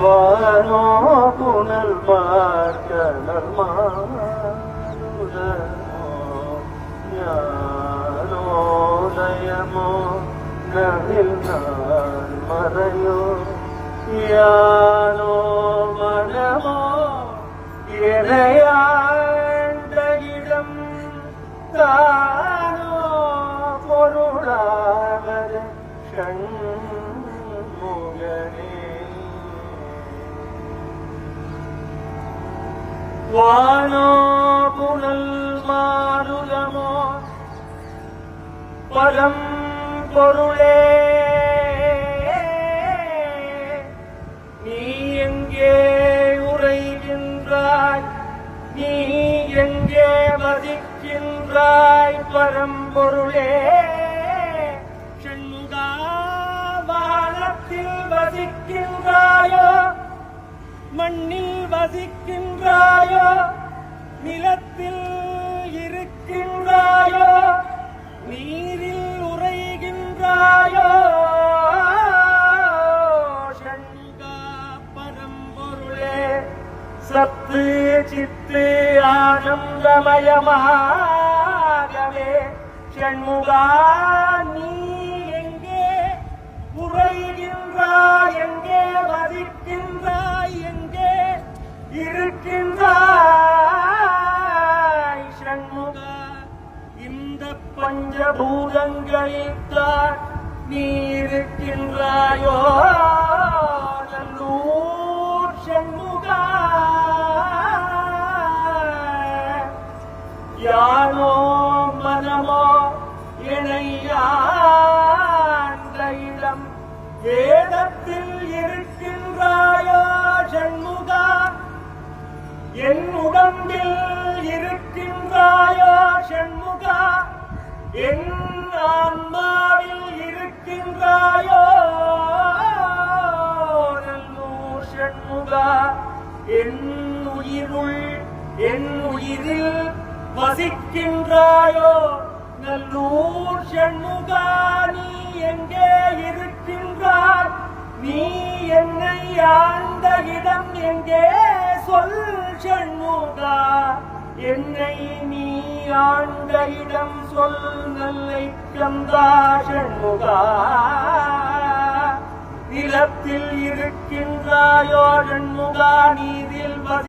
வானோ புனல் பார்க்கடல் மாறுதமோ ஞானோதயமோ நவில் நான் மறையோ யானோ மனமோ எனையாண்ட இடம் தானோ பொருளாகத ஷண்முகனே வானோ புனல் மாருதமோ பரம் பொருளே நீ எங்கே உரைகின்றாய் நீ எங்கே வசிக்கின்றாய் பரம்பொருளே ஷண்முகா வானத்தில் வசிக்கின்றாயோ மண்ணில் வசிக்கின்றாயோ நிலத்தில் இருக்கின்றாயோ நீரில் உறைகின்றாயோ ஷண்முகா பரம்பொருளே சத்து சித்து ஆனந்தமயமாகவே ஷண்முகா நீ எங்கே உறைகின்றாய் எங்கே வசிக்கின்றாய் எங்கே இருக்கின்றாய் ஷண்முகா இந்த பஞ்சபூதங்களில்தான் நீ இருக்கின்றாயோ நல்லூர் ஷண்முகா யானோ மனமோ இணையாண்ட இடம் வேதத்தில் இருக்கின்றாயோ ஷண்முகா என் உடம்பில் இருக்கின்றாயோ ஷண்முகா என் ஆன்மாவில் இருக்கின்றாயோ நல்லூர் ஷண்முகா என் உயிருள் என் உயிரில் வசிக்கின்றாயோ நல்லூர் ஷண்முகா நீ எங்கே இருக்கின்றாய் நீ என்னை ஆண்ட இடம் எங்கே சொல் ஷண்முகா என்னை நீ ஆண்ட இடம் சொல் நல்லை கந்தா ஷண்முகா நிலத்தில் இருக்கின்றாயோ ஷண்முகா நீரில்